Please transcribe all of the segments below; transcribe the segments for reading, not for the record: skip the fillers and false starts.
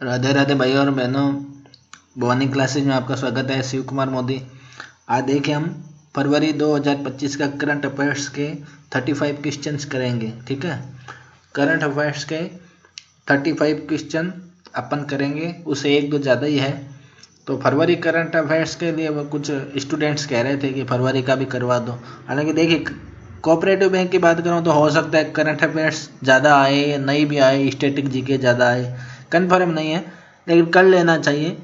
राधे राधे भाइयों और बहनों, बॉर्निंग क्लासेज में आपका स्वागत है। शिव कुमार मोदी। आज देखिए हम फरवरी 2025 का करंट अफेयर्स के 35 क्वेश्चंस करेंगे। ठीक है, करंट अफेयर्स के 35 क्वेश्चन अपन करेंगे, उससे एक दो ज़्यादा ही है। तो फरवरी करंट अफेयर्स के लिए वो कुछ स्टूडेंट्स कह रहे थे कि फरवरी का भी करवा दो। हालांकि देखिए, कोऑपरेटिव बैंक की बात करूँ तो हो सकता है करंट अफेयर्स ज़्यादा आए या नहीं भी आए, स्टैटिक जीके ज़्यादा आए, कन्फर्म नहीं है, लेकिन कर लेना चाहिए,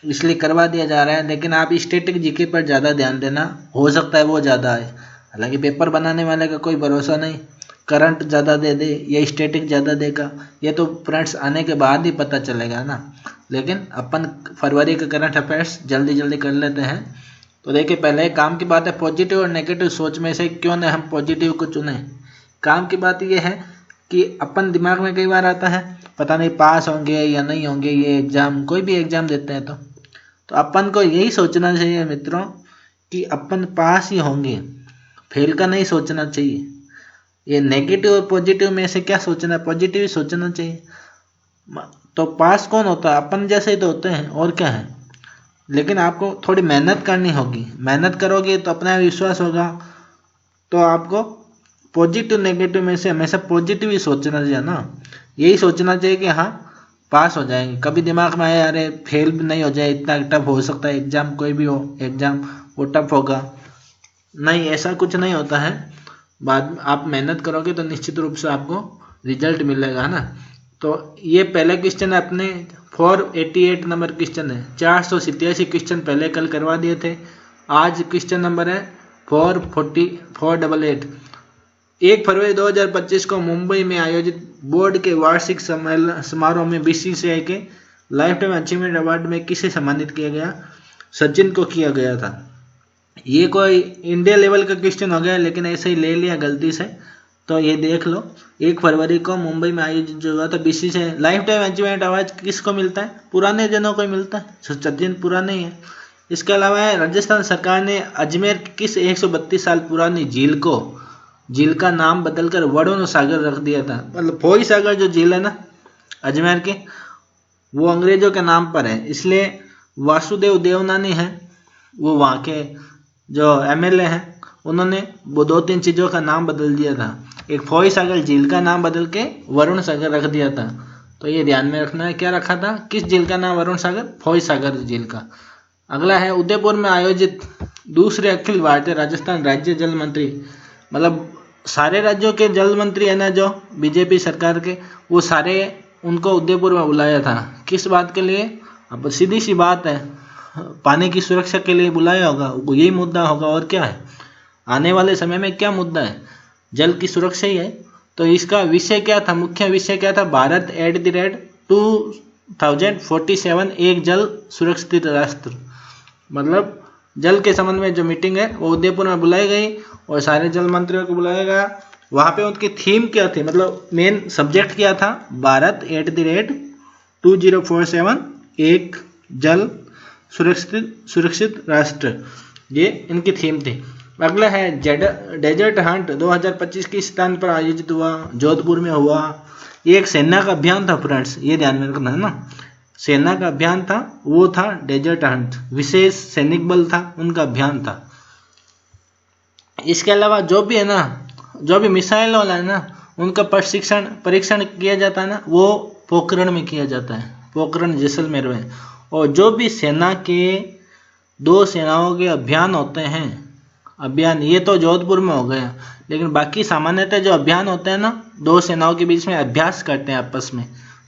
इसलिए करवा दिया जा रहा है। लेकिन आप स्टैटिक जीके पर ज़्यादा ध्यान देना, हो सकता है वो ज़्यादा आए। हालांकि पेपर बनाने वाले का कोई भरोसा नहीं, करंट ज़्यादा दे दे या स्टैटिक ज़्यादा देगा, ये तो फ्रेंड्स आने के बाद ही पता चलेगा ना। लेकिन अपन फरवरी का करंट अफेयर्स जल्दी जल्दी कर लेते हैं। तो देखिए, पहले काम की बात है, पॉजिटिव और नेगेटिव सोच में से क्यों न हम पॉजिटिव को चुने। काम की बात ये है कि अपन दिमाग में कई बार आता है पता नहीं पास होंगे या नहीं होंगे ये एग्ज़ाम, कोई भी एग्ज़ाम देते हैं तो अपन को यही सोचना चाहिए मित्रों कि अपन पास ही होंगे, फेल का नहीं सोचना चाहिए। ये नेगेटिव और पॉजिटिव में से क्या सोचना है, पॉजिटिव ही सोचना चाहिए। तो पास कौन होता है, अपन जैसे ही तो होते हैं, और क्या है। लेकिन आपको थोड़ी मेहनत करनी होगी, मेहनत करोगे तो अपना विश्वास होगा। तो आपको पॉजिटिव नेगेटिव में से हमेशा पॉजिटिव ही सोचना चाहिए ना। यही सोचना चाहिए कि हाँ पास हो जाएंगे। कभी दिमाग में आया अरे फेल भी नहीं हो जाए, इतना टफ हो सकता है एग्ज़ाम, कोई भी हो एग्ज़ाम वो टफ होगा, नहीं, ऐसा कुछ नहीं होता है। बाद में आप मेहनत करोगे तो निश्चित रूप से आपको रिजल्ट मिलेगा, है ना। तो ये पहला क्वेश्चन है अपने 488 नंबर क्वेश्चन है। 487 क्वेश्चन पहले कल करवा दिए थे। आज क्वेश्चन नंबर है 488। 1 फरवरी 2025 को मुंबई में आयोजित बोर्ड के वार्षिक समारोह में बीसीसीआई के लाइफ टाइम अचीवमेंट अवार्ड में किसे सम्मानित किया गया? सचिन को किया गया था। ये कोई इंडिया लेवल का क्वेश्चन हो गया, लेकिन ऐसे ही ले लिया गलती से, तो ये देख लो। 1 फरवरी को मुंबई में आयोजित जो हुआ था BCCI life time achievement award किसको मिलता है? पुराने जनों को मिलता है, सचिन पुराने ही है। इसके अलावा राजस्थान सरकार ने अजमेर की किस 132 साल पुरानी झील का नाम बदलकर वरुण सागर रख दिया था? मतलब फोई सागर जो झील है ना अजमेर की, वो अंग्रेजों के नाम पर है, इसलिए वासुदेव देवनानी है वो वहाँ के जो एमएलए हैं, उन्होंने वो 2-3 चीज़ों का नाम बदल दिया था। एक फोई सागर झील का नाम बदल के वरुण सागर रख दिया था। तो ये ध्यान में रखना है, क्या रखा था, किस झील का नाम वरुण सागर? फोई सागर झील का। अगला है उदयपुर में आयोजित दूसरे अखिल भारतीय राजस्थान राज्य जल मंत्री, मतलब सारे राज्यों के जल मंत्री है ना जो बीजेपी सरकार के, वो सारे उनको उदयपुर में बुलाया था। किस बात के लिए? अब सीधी सी बात है, पानी की सुरक्षा के लिए बुलाया होगा, यही मुद्दा होगा, और क्या है। आने वाले समय में क्या मुद्दा है? जल की सुरक्षा ही है। तो इसका विषय क्या था, मुख्य विषय क्या था? भारत @2047 एक जल सुरक्षित राष्ट्र। मतलब जल के संबंध में जो मीटिंग है वो उदयपुर में बुलाई गई और सारे जल मंत्रियों को बुलाया गया। वहाँ पे उनकी थीम क्या थी, मतलब मेन सब्जेक्ट क्या था? भारत @2047 एक जल सुरक्षित राष्ट्र, ये इनकी थीम थी। अगला है डेजर्ट हंट 2025 किस स्थान पर आयोजित हुआ? जोधपुर में हुआ। ये एक सेना का अभियान था फ्रेंड्स, ये ध्यान में रखना है ना, सेना का अभियान था, वो था डेजर्ट हंट, विशेष सैनिक बल था, उनका अभियान था। इसके अलावा जो भी है ना, जो भी मिसाइल वाला है ना, उनका परीक्षण किया जाता है ना, वो पोखरण में किया जाता है, पोखरण जैसलमेर में। और जो भी सेना के 2 सेनाओं के अभियान होते हैं, अभियान ये तो जोधपुर में हो गया, लेकिन बाकी सामान्यतः जो अभियान होते हैं ना, 2 सेनाओं के बीच में अभ्यास करते हैं आपस में,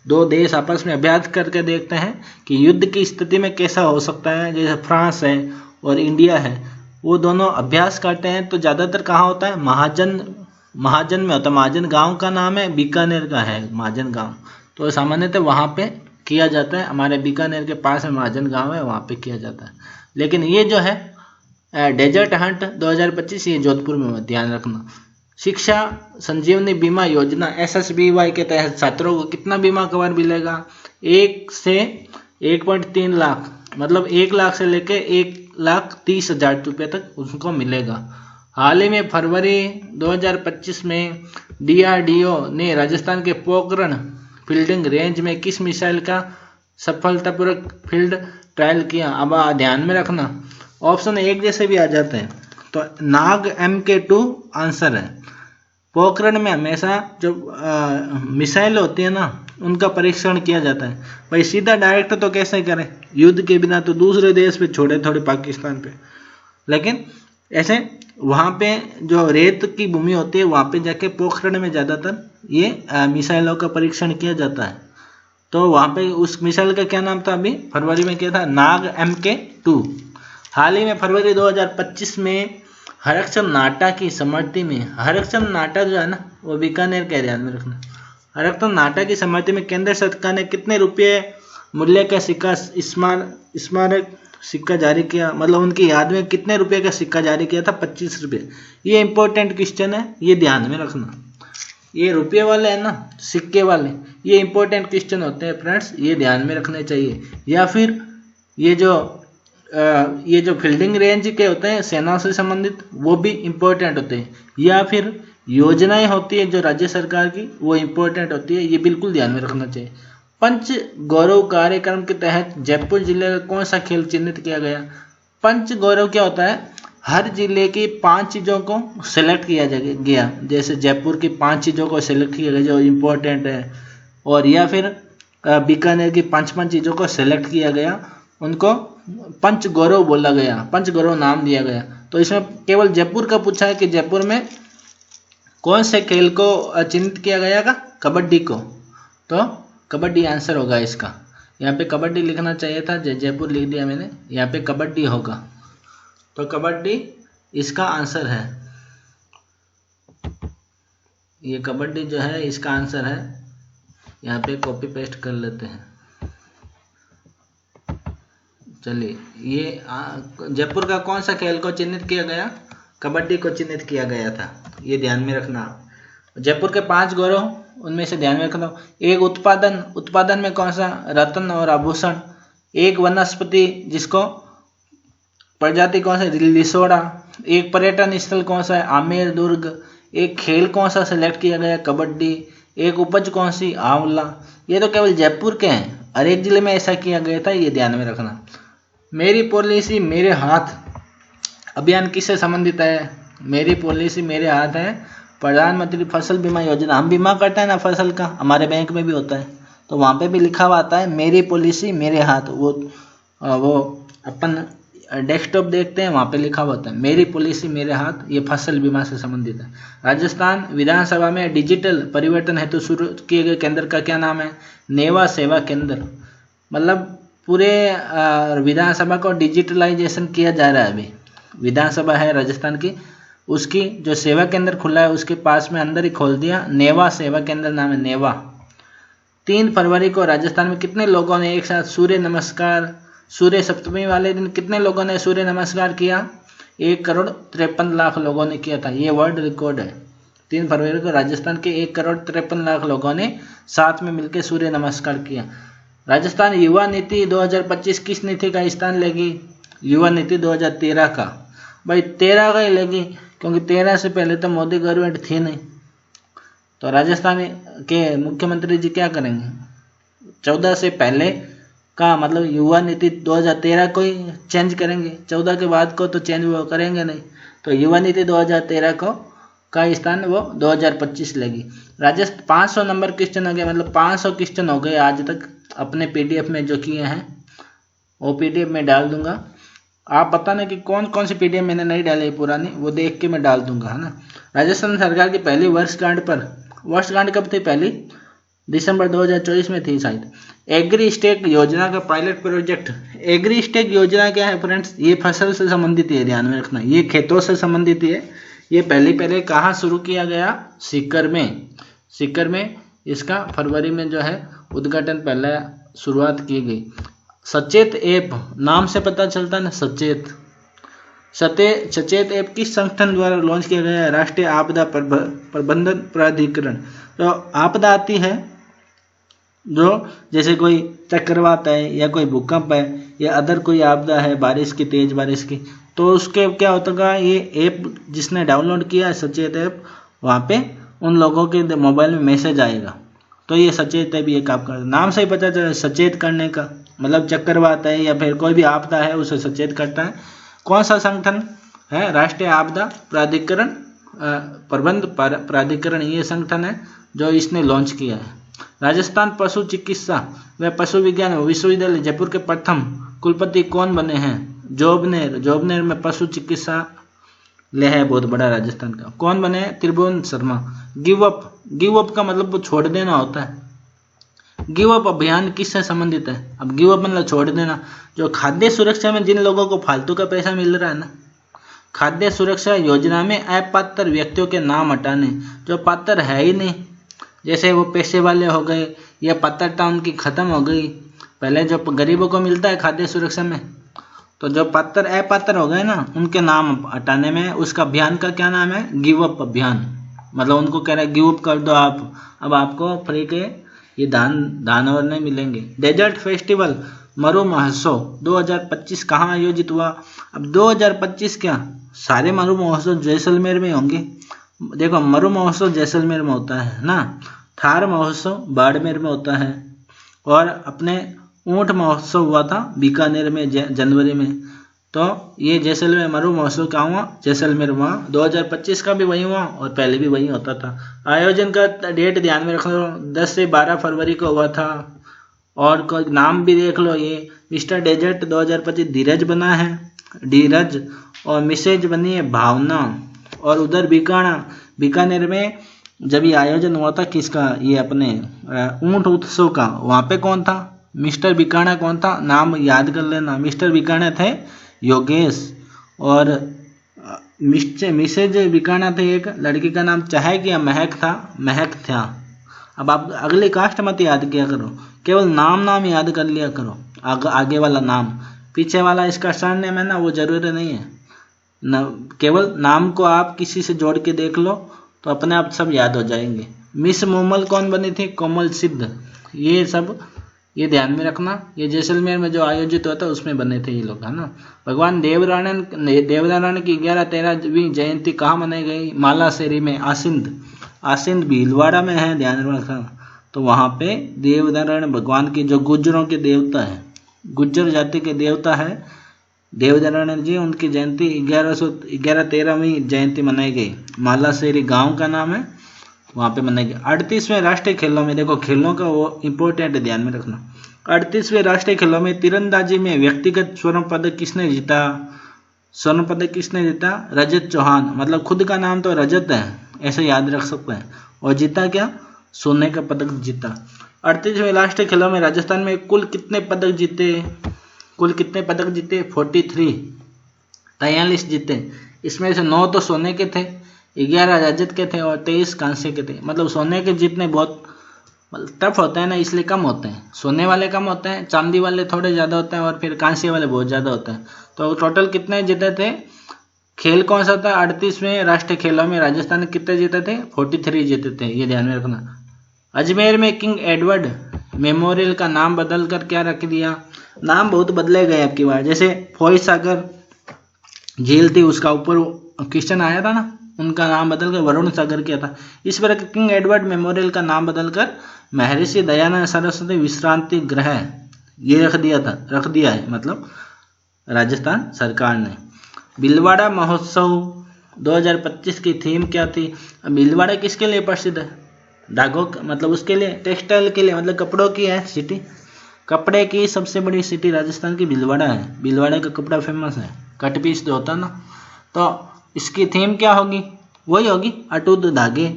2 देश आपस में अभ्यास करके देखते हैं कि युद्ध की स्थिति में कैसा हो सकता है। जैसे फ्रांस है और इंडिया है, वो दोनों अभ्यास करते हैं। तो ज़्यादातर कहाँ होता है? महाजन में होता है। महाजन गांव का नाम है, बीकानेर का है महाजन गांव, तो सामान्यतः वहाँ पे किया जाता है। हमारे बीकानेर के पास में महाजन गांव है, वहाँ पे किया जाता है। लेकिन ये जो है डेजर्ट हंट 2025 ये जोधपुर में, ध्यान रखना। शिक्षा संजीवनी बीमा योजना SSBY के तहत छात्रों को कितना बीमा कवर मिलेगा? 1 से 1.3 लाख, मतलब 1 लाख से लेके 1,30,000 रुपये तक उनको मिलेगा। हाल ही में फरवरी 2025 में DRDO ने राजस्थान के पोखरण फील्डिंग रेंज में किस मिसाइल का सफलतापूर्वक फील्ड ट्रायल किया। अब ध्यान में रखना ऑप्शन एक जैसे भी आ जाते हैं। तो नाग MK2 आंसर है। पोखरण में हमेशा जो मिसाइल होती है ना उनका परीक्षण किया जाता है। भाई सीधा डायरेक्ट तो कैसे करें, युद्ध के बिना तो दूसरे देश पे छोड़े थोड़े पाकिस्तान पे, लेकिन ऐसे वहाँ पे जो रेत की भूमि होती है वहाँ पे जाके पोखरण में ज़्यादातर ये मिसाइलों का परीक्षण किया जाता है। तो वहाँ पे उस मिसाइल का क्या नाम था, अभी फरवरी में किया था, नाग MK2। हाल ही में फरवरी 2025 में हरकचंद नाटा की स्मृति में, हरकचंद नाटा जो है ना वो बीकानेर के ध्यान में रखना, हरकचंद नाटा की स्मृति में केंद्र सरकार ने कितने रुपये मूल्य का सिक्का स्मारक सिक्का जारी किया, मतलब उनकी याद में कितने रुपये का सिक्का जारी किया था, 25 रुपये। ये इंपॉर्टेंट क्वेश्चन है, ये ध्यान में रखना। ये रुपये वाले है ना, सिक्के वाले, ये इंपॉर्टेंट क्वेश्चन होते हैं फ्रेंड्स, ये ध्यान में रखने चाहिए। या फिर ये जो फील्डिंग रेंज के होते हैं सेना से संबंधित वो भी इम्पोर्टेंट होते हैं। या फिर योजनाएं होती है जो राज्य सरकार की वो इम्पोर्टेंट होती है, ये बिल्कुल ध्यान में रखना चाहिए। पंच गौरव कार्यक्रम के तहत जयपुर जिले का कौन सा खेल चिन्हित किया गया। पंच गौरव क्या होता है, हर जिले की 5 चीज़ों को सेलेक्ट किया गया, जैसे जयपुर की 5 चीज़ों को सेलेक्ट किया गया जो इम्पोर्टेंट है, और या फिर बीकानेर की 5 चीज़ों को सेलेक्ट किया गया, उनको पंच गौरव बोला गया, पंच गौरव नाम दिया गया। तो इसमें केवल जयपुर का पूछा है कि जयपुर में कौन से खेल को चिन्हित किया गया का, कबड्डी को, तो कबड्डी आंसर होगा इसका। यहाँ पे कबड्डी लिखना चाहिए था, जयपुर लिख दिया मैंने, यहाँ पे कबड्डी होगा, तो कबड्डी इसका आंसर है। ये कबड्डी जो है इसका आंसर है, यहाँ पे कॉपी पेस्ट कर लेते हैं। चलिए, ये जयपुर का कौन सा खेल को चिन्हित किया गया, कबड्डी को चिन्हित किया गया था, ये ध्यान में रखना। जयपुर के 5 गौरव उनमें से ध्यान में रखना। एक उत्पादन में कौन सा, रत्न और आभूषण। एक वनस्पति जिसको प्रजाति कौन सा, लिसोड़ा। एक पर्यटन स्थल कौन सा है, आमेर दुर्ग। एक खेल कौन सा सेलेक्ट किया गया, कबड्डी। एक उपज कौन सी, आंवला। ये तो केवल जयपुर के हैं, हर एक जिले में ऐसा किया गया था, ये ध्यान में रखना। मेरी पॉलिसी मेरे हाथ अभियान किससे संबंधित है, मेरी पॉलिसी मेरे हाथ है प्रधानमंत्री फसल बीमा योजना। हम बीमा करते हैं ना फसल का, हमारे बैंक में भी होता है, तो वहाँ पे भी लिखा हुआ आता है मेरी पॉलिसी मेरे हाथ। वो अपन डेस्कटॉप देखते हैं, वहाँ पे लिखा हुआ होता है मेरी पॉलिसी मेरे हाथ, ये फसल बीमा से संबंधित है। राजस्थान विधानसभा में डिजिटल परिवर्तन हेतु शुरू किए गए केंद्र का क्या नाम है, नेवा सेवा केंद्र। मतलब पूरे विधानसभा को डिजिटलाइजेशन किया जा रहा है। अभी विधानसभा है राजस्थान की, उसकी जो सेवा केंद्र खुला है उसके पास में अंदर ही खोल दिया, नेवा सेवा केंद्र नाम है, नेवा। 3 फरवरी को राजस्थान में कितने लोगों ने एक साथ सूर्य नमस्कार, सूर्य सप्तमी वाले दिन कितने लोगों ने सूर्य नमस्कार किया, 1,53,00,000 लोगों ने किया था, ये वर्ल्ड रिकॉर्ड है। 3 फरवरी को राजस्थान के 1,53,00,000 लोगों ने साथ में मिलकर सूर्य नमस्कार किया। राजस्थान युवा नीति 2025 किस नीति का स्थान लेगी, युवा नीति 2013 का। भाई 13 का ही लेगी, क्योंकि 13 से पहले तो मोदी गवर्नमेंट थी नहीं। तो राजस्थान के मुख्यमंत्री जी क्या करेंगे, 14 से पहले का मतलब युवा नीति 2013 को ही चेंज करेंगे, 14 के बाद को तो चेंज वो करेंगे नहीं। तो युवा नीति 2013 को का स्थान वो 2025 लेगी। राजस्थान 500 नंबर क्वेश्चन हो गए, मतलब 500 क्वेश्चन हो गए आज तक अपने PDF में जो किए हैं, वो PDF में डाल दूंगा। आप बताना कि कौन कौन सी PDF मैंने नहीं डाली पुरानी, वो देख के मैं डाल दूंगा, है ना। राजस्थान सरकार की पहली वर्षगांठ पर, वर्षगांठ कब थी, पहली दिसंबर 2024 में थी शायद। एग्री स्टेक योजना का पायलट प्रोजेक्ट, एग्री स्टेक योजना क्या है फ्रेंड्स, ये फसल से संबंधित है, ध्यान में रखना, ये खेतों से संबंधित है। ये पहले कहाँ शुरू किया गया, सीकर में, सीकर में इसका फरवरी में जो है उद्घाटन पहले शुरुआत की गई। सचेत ऐप नाम से पता चलता है ना, सचेत ऐप किस संगठन द्वारा लॉन्च किया गया है, राष्ट्रीय आपदा प्रबंधन प्राधिकरण। तो आपदा आती है जो जैसे कोई चक्रवात है या कोई भूकंप है या अदर कोई आपदा है, बारिश की, तेज बारिश की, तो उसके क्या होता है, ये ऐप जिसने डाउनलोड किया है सचेत ऐप, वहाँ पे उन लोगों के मोबाइल में मैसेज आएगा। तो ये सचेत है भी एक आपका नाम से ही पता चला, सचेत करने का मतलब चक्रवात है या फिर कोई भी आपदा है उसे सचेत करता है। कौन सा संगठन है? राष्ट्रीय आपदा प्राधिकरण प्रबंध प्राधिकरण, ये संगठन है जो इसने लॉन्च किया है। राजस्थान पशु चिकित्सा व पशु विज्ञान विश्वविद्यालय जयपुर के प्रथम कुलपति कौन बने हैं? जोबनेर। जोबनेर में पशु चिकित्सा ले है बहुत बड़ा राजस्थान का। कौन बने? Tribhuvan Sharma. Give up. Give up का मतलब वो छोड़ देना होता है। गिव अप अभियान किससे संबंधित है? अब गिव अप मतलब छोड़ देना। जो खाद्य सुरक्षा में जिन लोगों को फालतू का पैसा मिल रहा है ना, खाद्य सुरक्षा योजना में अपात्र व्यक्तियों के नाम हटाने, जो पात्र है ही नहीं, जैसे वो पैसे वाले हो गए या पात्रता उनकी खत्म हो गई। पहले जो गरीबों को मिलता है खाद्य सुरक्षा में, तो जो पात्र अपात्र हो गए ना उनके नाम हटाने में, उसका अभियान का क्या नाम है? गिव अप अभियान। मतलब उनको कह रहा है गिव अप कर दो आप, अब आपको फ्री के ये दान और नहीं मिलेंगे। डेजर्ट फेस्टिवल मरु महोत्सव 2025 कहाँ आयोजित हुआ? अब 2025 क्या सारे मरु महोत्सव जैसलमेर में होंगे। देखो मरु महोत्सव जैसलमेर में होता है ना, थार महोत्सव बाड़मेर में होता है, और अपने ऊंट महोत्सव हुआ था बीकानेर में जनवरी में। तो ये जैसलमेर मरु महोत्सव क्या हुआ? जैसलमेर हुआ। 2025 का भी वही हुआ और पहले भी वही होता था। आयोजन का डेट ध्यान में रख लो, 10 से 12 फरवरी को हुआ था। और कोई नाम भी देख लो, ये मिस्टर डेजर्ट 2025 धीरज बना है, धीरज, और मिसेज बनी है भावना। और उधर बीकानेर में जब ये आयोजन हुआ था किसका? ये अपने ऊंट उत्सव का, वहाँ पे कौन था? मिस्टर बीकाना कौन था? नाम याद कर लेना। मिस्टर बीकाना थे योगेश, और मिसेज बीकाना थे एक लड़की का नाम चहक या महक था, महक था। अब आप अगली कास्ट मत याद किया करो, केवल नाम याद कर लिया करो, आगे वाला नाम, पीछे वाला इसका सरनेम है ना वो जरूरी नहीं है न, केवल नाम को आप किसी से जोड़ के देख लो तो अपने आप सब याद हो जाएंगे। मिस मोमल कौन बनी थी? कोमल सिद्ध। ये सब ये ध्यान में रखना, ये जैसलमेर में जो आयोजित हुआ था उसमें बने थे ये लोग, है ना। भगवान देवनारायण की 11-13वीं जयंती कहाँ मनाई गई? मालासेरी में। आसिंद भीलवाड़ा में है, ध्यान रखना। तो वहाँ पे देवनारायण भगवान की जो गुज्जरों के देवता है, गुज्जर जाति के देवता है देवनारायण जी, उनकी जयंती 13वीं जयंती मनाई गई। मालासेरी गांव का नाम है, वहाँ पे मनाई गई। 38वें राष्ट्रीय खेलों में, देखो खेलों का वो इम्पोर्टेंट ध्यान में रखना। 38वें राष्ट्रीय खेलों में तीरंदाजी में व्यक्तिगत स्वर्ण पदक किसने जीता? स्वर्ण पदक किसने जीता? रजत चौहान। मतलब खुद का नाम तो रजत है, ऐसे याद रख सकते हैं। और जीता क्या? सोने का पदक जीता। 38वें राष्ट्रीय खेलों में राजस्थान में कुल कितने पदक जीते? 43 जीते। इसमें से 9 तो सोने के थे, 11 रजत के थे और 23 कांसे के थे। मतलब सोने के जीतने बहुत टफ होते हैं ना, इसलिए कम होते हैं। सोने वाले कम होते हैं, चांदी वाले थोड़े ज़्यादा होते हैं, और फिर कांसे वाले बहुत ज़्यादा होते हैं। तो टोटल कितने जीते थे? खेल कौन सा था? 38वें राष्ट्रीय खेलों में राजस्थान ने कितने जीते थे? 43 जीते थे, ये ध्यान में रखना। अजमेर में किंग एडवर्ड मेमोरियल का नाम बदल कर क्या रख दिया? नाम बहुत बदले गए अब की बार। जैसे फोई सागर झील थी, उसका ऊपर क्वेश्चन आया था ना, उनका नाम बदलकर वरुण सागर किया था। इस पर किंग एडवर्ड मेमोरियल का नाम बदलकर महर्षि दयानंद सरस्वती विश्रांति गृह ये रख दिया है, मतलब राजस्थान सरकार ने। भीलवाड़ा महोत्सव 2025 की थीम क्या थी? भीलवाड़ा किसके लिए प्रसिद्ध है? धागों, मतलब उसके लिए, टेक्सटाइल के लिए, मतलब कपड़ों की है सिटी। कपड़े की सबसे बड़ी सिटी राजस्थान की भीलवाड़ा है। भीलवाड़ा का कपड़ा फेमस है, कट पीस जो होता है ना। तो इसकी थीम क्या होगी? वही होगी अटूट धागे।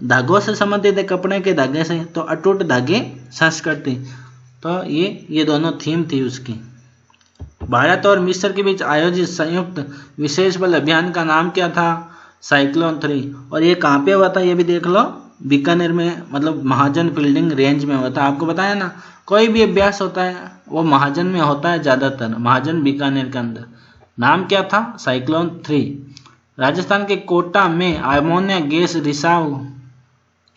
धागों से संबंधित है, कपड़े के धागे से, तो अटूट धागे संस्कृति। तो ये दोनों थीम थी उसकी। भारत और मिस्र के बीच आयोजित संयुक्त विशेष बल अभियान का नाम क्या था? साइक्लोन 3। और ये कहाँ पे हुआ था ये भी देख लो, बीकानेर में, मतलब महाजन फील्डिंग रेंज में हुआ था। आपको बताया ना, कोई भी अभ्यास होता है वो महाजन में होता है ज़्यादातर, महाजन बीकानेर के अंदर। नाम क्या था? साइक्लोन 3। राजस्थान के कोटा में अमोनिया गैस रिसाव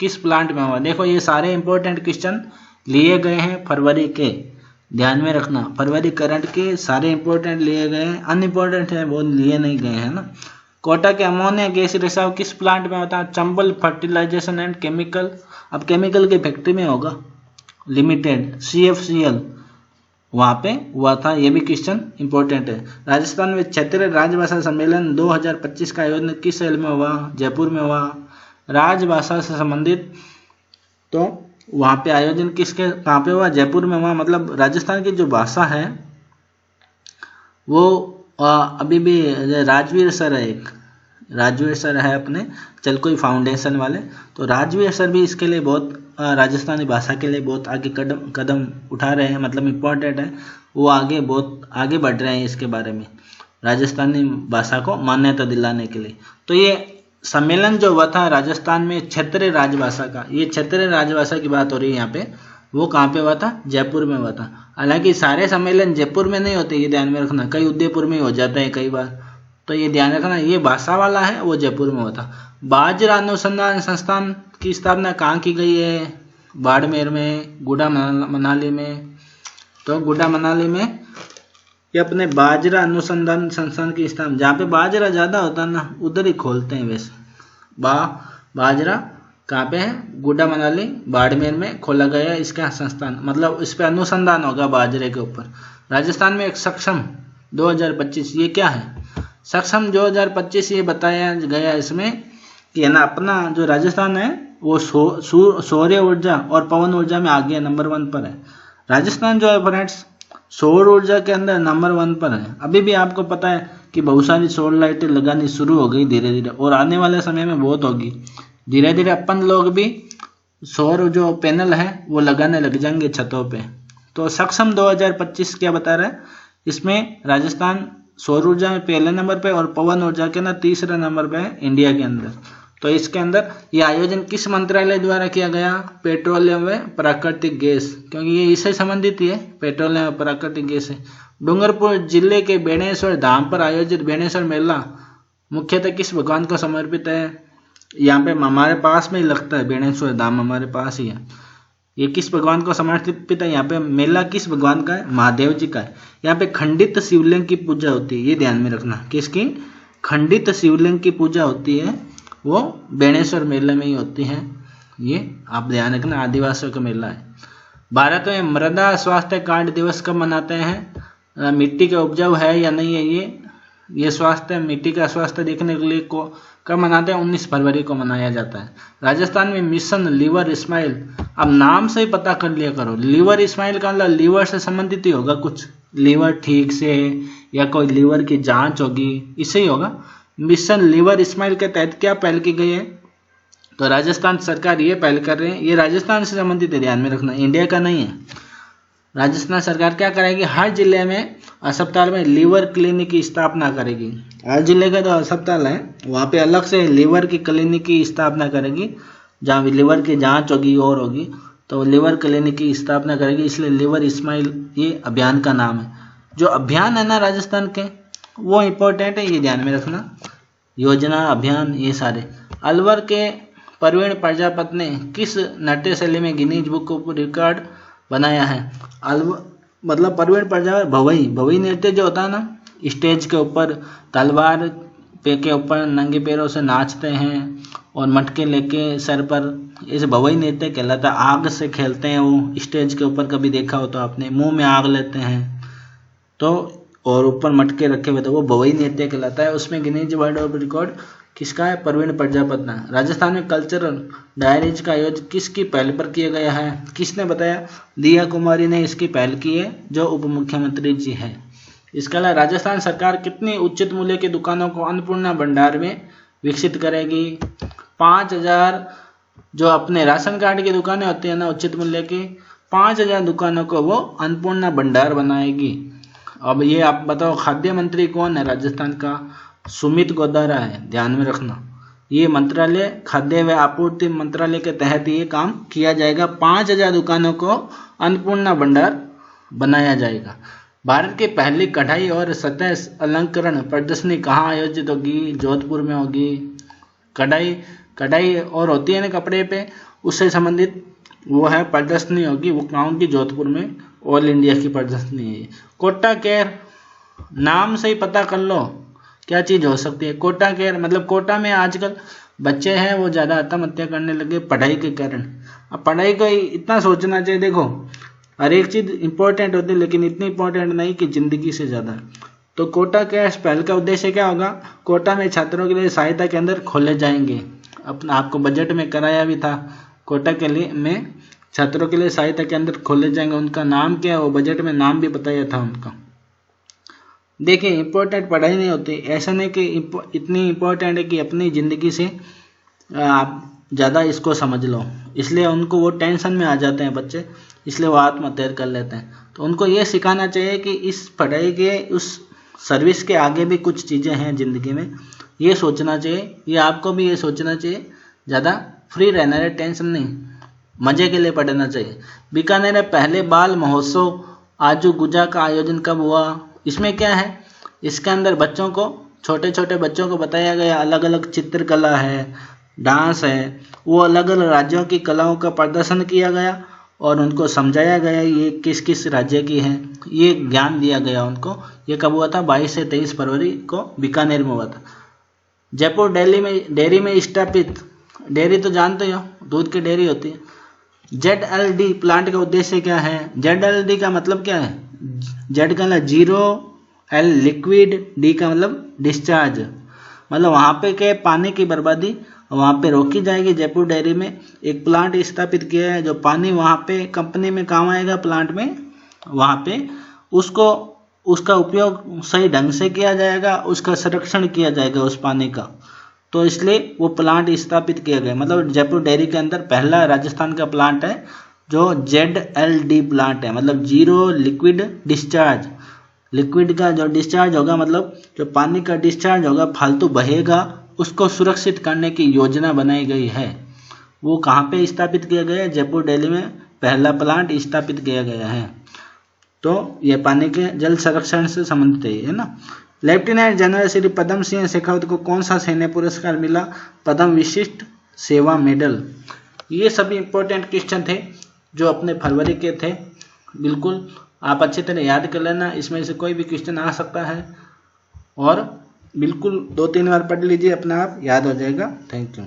किस प्लांट में हुआ? देखो ये सारे इंपॉर्टेंट क्वेश्चन लिए गए हैं फरवरी के, ध्यान में रखना। फरवरी करंट के सारे इंपॉर्टेंट लिए गए हैं, अनइम्पोर्टेंट है वो लिए नहीं गए हैं ना। कोटा के अमोनिया गैस रिसाव किस प्लांट में होता है? चंबल फर्टिलाइजेशन एंड केमिकल, अब केमिकल की फैक्ट्री में होगा लिमिटेड, CFCL वहाँ पे हुआ था। ये भी क्वेश्चन इंपॉर्टेंट है। राजस्थान में क्षेत्रीय राजभाषा सम्मेलन 2025 का आयोजन किस शहर में हुआ? जयपुर में हुआ। राजभाषा से संबंधित तो वहाँ पे आयोजन किसके कहाँ पे हुआ? जयपुर में हुआ। मतलब राजस्थान की जो भाषा है वो अभी भी राजवीर सर है, एक राजवीर सर है अपने चलकोई फाउंडेशन वाले, तो राजवीर सर भी इसके लिए बहुत राजस्थानी भाषा के लिए बहुत आगे कदम उठा रहे हैं, मतलब इम्पोर्टेंट है, वो आगे बहुत आगे बढ़ रहे हैं इसके बारे में, राजस्थानी भाषा को मान्यता दिलाने के लिए। तो ये सम्मेलन जो हुआ था राजस्थान में क्षेत्रीय राजभाषा का, ये क्षेत्रीय राजभाषा की बात हो रही है यहाँ पे, वो कहाँ पे हुआ था? जयपुर में हुआ था। हालांकि सारे सम्मेलन जयपुर में नहीं होते, ये ध्यान में रखना, कई उदयपुर में हो जाते हैं कई बार, तो ये ध्यान रखना, ये भाषा वाला है वो जयपुर में हुआ था। बाजरा अनुसंधान संस्थान की स्थापना कहाँ की गई है? बाड़मेर में, गुड़ा मनाली में। तो गुड़ा मनाली में ये अपने बाजरा अनुसंधान संस्थान की स्थापना, जहाँ पे बाजरा ज़्यादा होता है ना उधर ही खोलते हैं वैसे। बाजरा कहाँ पे है? गुड़ा मनाली बाड़मेर में खोला गया है इसका संस्थान, मतलब इस पे अनुसंधान होगा बाजरे के ऊपर। राजस्थान में एक सक्षम 2025, ये क्या है? सक्षम 2025 ये बताया गया इसमें कि है ना, अपना जो राजस्थान है वो सौर ऊर्जा और पवन ऊर्जा में आगे नंबर 1 पर है। राजस्थान जो है फ्रेंड्स सौर ऊर्जा के अंदर नंबर 1 पर है। अभी भी आपको पता है कि बहुत सारी सौर लाइटें लगानी शुरू हो गई धीरे धीरे, और आने वाले समय में बहुत होगी। धीरे धीरे अपन लोग भी सौर जो पैनल है वो लगाने लग जाएंगे छतों पे। तो सक्षम 2025 क्या बता रहा है? इसमें राजस्थान सौर ऊर्जा में पहले नंबर पे और पवन ऊर्जा के ना तीसरे नंबर पे है इंडिया के अंदर। तो इसके अंदर ये आयोजन किस मंत्रालय द्वारा किया गया? पेट्रोलियम व प्राकृतिक गैस, क्योंकि ये इससे संबंधित ही है, पेट्रोलियम व प्राकृतिक गैस है। डूंगरपुर जिले के बेणेश्वर धाम पर आयोजित बेणेश्वर मेला मुख्यतः किस भगवान को समर्पित है? यहाँ पे हमारे पास में ही लगता है, बेणेश्वर धाम हमारे पास ही है। ये किस भगवान को समर्पित है? यहाँ पे मेला किस भगवान का है? महादेव जी का है। यहाँ पे खंडित शिवलिंग की पूजा होती है, ये ध्यान में रखना। किसकी? खंडित शिवलिंग की पूजा होती है, वो बेणेश्वर मेले में ही होती है, ये आप ध्यान रखना, आदिवासियों का मेला है। भारत में मृदा स्वास्थ्य कार्ड दिवस कब मनाते हैं? मिट्टी के उपजाऊ है या नहीं है ये स्वास्थ्य, मिट्टी का स्वास्थ्य देखने के लिए को कब मनाते हैं? 19 फरवरी को मनाया जाता है। राजस्थान में मिशन लीवर स्माइल, अब नाम से ही पता कर लिया करो, लीवर स्माइल का मतलब लीवर से संबंधित ही होगा कुछ, लीवर ठीक से या कोई लीवर की जांच होगी, इससे ही होगा। मिशन लीवर स्माइल के तहत क्या पहल की गई है? तो राजस्थान सरकार ये पहल कर रहे हैं, ये राजस्थान से संबंधित है, ध्यान में रखना, इंडिया का नहीं है। राजस्थान सरकार क्या करेगी? हर जिले में अस्पताल में लीवर क्लिनिक की स्थापना करेगी। हर जिले का जो अस्पताल है वहाँ पे अलग से लीवर की क्लिनिक की स्थापना करेगी, जहाँ लीवर की जांच होगी और होगी, तो लीवर क्लिनिक की स्थापना करेगी, इसलिए लीवर स्माइल ये अभियान का नाम है। जो अभियान है ना राजस्थान के वो इम्पोर्टेंट है, ये ध्यान में रखना, योजना अभियान ये सारे। अलवर के प्रवीण प्रजापति ने किस नाट्य शैली में गिनीज बुक ऑफ रिकॉर्ड बनाया है? मतलब प्रवीण प्रजापति भवई नृत्य जो होता है ना, स्टेज के ऊपर तलवार पे के ऊपर नंगे पैरों से नाचते हैं और मटके लेके सर पर, इस भवई नृत्य कहलाता है। आग से खेलते हैं वो स्टेज के ऊपर, कभी देखा हो तो आपने, मुंह में आग लेते हैं तो, और ऊपर मटके रखे हुए, तो वो भवई नृत्य कहलाता है। उसमें गिनीज वर्ल्ड ऑफ रिकॉर्ड किसका है? प्रवीण प्रजापति ने। राजस्थान में कल्चरल डायरीज का आयोजन किसकी पहल पर किया गया है? किसने बताया? दिया कुमारी ने इसकी पहल की है, जो उप मुख्यमंत्री जी है। इसके अलावा राजस्थान सरकार कितनी उचित मूल्य की दुकानों को अन्नपूर्णा भंडार में विकसित करेगी? 5000 जो अपने राशन कार्ड की दुकानें होती है ना उचित मूल्य की, 5000 दुकानों को वो अन्नपूर्णा भंडार बनाएगी। अब ये आप बताओ खाद्य मंत्री कौन है राजस्थान का? सुमित गोदारा है, ध्यान में रखना। ये मंत्रालय खाद्य व आपूर्ति मंत्रालय के तहत ये काम किया जाएगा। 5000 दुकानों को अन्नपूर्णा भंडार बनाया जाएगा। भारत की पहली कढ़ाई और सतह अलंकरण प्रदर्शनी कहाँ आयोजित होगी? जोधपुर में होगी। कढ़ाई और होती है ना कपड़े पे, उससे संबंधित वो है प्रदर्शनी होगी, वो कहाँ होगी? जोधपुर में, ऑल इंडिया की प्रदर्शनी है। कोटा केयर नाम से ही पता कर लो क्या चीज़ हो सकती है? कोटा केयर, मतलब कोटा में आजकल बच्चे हैं वो ज़्यादा आत्महत्या करने लगे पढ़ाई के कारण। अब पढ़ाई को इतना सोचना चाहिए, देखो हर एक चीज़ इंपॉर्टेंट होती है लेकिन इतनी इंपॉर्टेंट नहीं कि ज़िंदगी से ज़्यादा। तो कोटा केयर पहल का उद्देश्य क्या होगा? कोटा में छात्रों के लिए सहायता केंद्र खोले जाएंगे। अपना आपको बजट में कराया भी था, कोटा के लिए में छात्रों के लिए सहायता केंद्र खोले जाएंगे। उनका नाम क्या है वो बजट में नाम भी बताया था उनका। देखिए इम्पोर्टेंट पढ़ाई नहीं होती, ऐसा नहीं कि इतनी इम्पोर्टेंट है कि अपनी ज़िंदगी से आप ज़्यादा इसको समझ लो, इसलिए उनको वो टेंशन में आ जाते हैं बच्चे, इसलिए वो आत्महत्या कर लेते हैं। तो उनको ये सिखाना चाहिए कि इस पढ़ाई के उस सर्विस के आगे भी कुछ चीज़ें हैं ज़िंदगी में, ये सोचना चाहिए। ये आपको भी ये सोचना चाहिए, ज़्यादा फ्री रहना है, टेंशन नहीं, मज़े के लिए पढ़ना चाहिए। बीकानेर में पहले बाल महोत्सव आजू गुजा का आयोजन कब हुआ? इसमें क्या है, इसके अंदर बच्चों को, छोटे छोटे बच्चों को बताया गया अलग अलग चित्रकला है, डांस है, वो अलग अलग राज्यों की कलाओं का प्रदर्शन किया गया और उनको समझाया गया ये किस किस राज्य की है, ये ज्ञान दिया गया उनको। ये कब हुआ था? 22 से 23 फरवरी को बीकानेर में हुआ था। जयपुर डेयरी में स्थापित, डेयरी तो जानते हो, दूध की डेयरी होती है। ZLD प्लांट का उद्देश्य क्या है? ZLD का मतलब क्या है? Z का मतलब जीरो, L लिक्विड, D का मतलब डिस्चार्ज, मतलब वहाँ पे के पानी की बर्बादी वहाँ पे रोकी जाएगी। जयपुर डेयरी में एक प्लांट स्थापित किया है जो पानी वहाँ पे कंपनी में काम आएगा, प्लांट में वहाँ पे उसको उसका उपयोग सही ढंग से किया जाएगा, उसका संरक्षण किया जाएगा उस पानी का। तो इसलिए वो प्लांट स्थापित किया गया, मतलब जयपुर डेयरी के अंदर पहला राजस्थान का प्लांट है जो ZLD प्लांट है, मतलब जीरो लिक्विड डिस्चार्ज। लिक्विड का जो डिस्चार्ज होगा, मतलब जो पानी का डिस्चार्ज होगा फालतू बहेगा, उसको सुरक्षित करने की योजना बनाई गई है। वो कहाँ पे स्थापित किया गया है? जयपुर डेयरी में पहला प्लांट स्थापित किया गया है। तो ये पानी के जल संरक्षण से संबंधित है ना। लेफ्टिनेंट जनरल श्री पद्म सिंह शेखावत को कौन सा सैन्य पुरस्कार मिला? पद्म विशिष्ट सेवा मेडल। ये सभी इंपॉर्टेंट क्वेश्चन थे जो अपने फरवरी के थे, बिल्कुल आप अच्छी तरह याद कर लेना, इसमें से कोई भी क्वेश्चन आ सकता है और बिल्कुल 2-3 बार पढ़ लीजिए, अपने आप याद हो जाएगा। Thank you.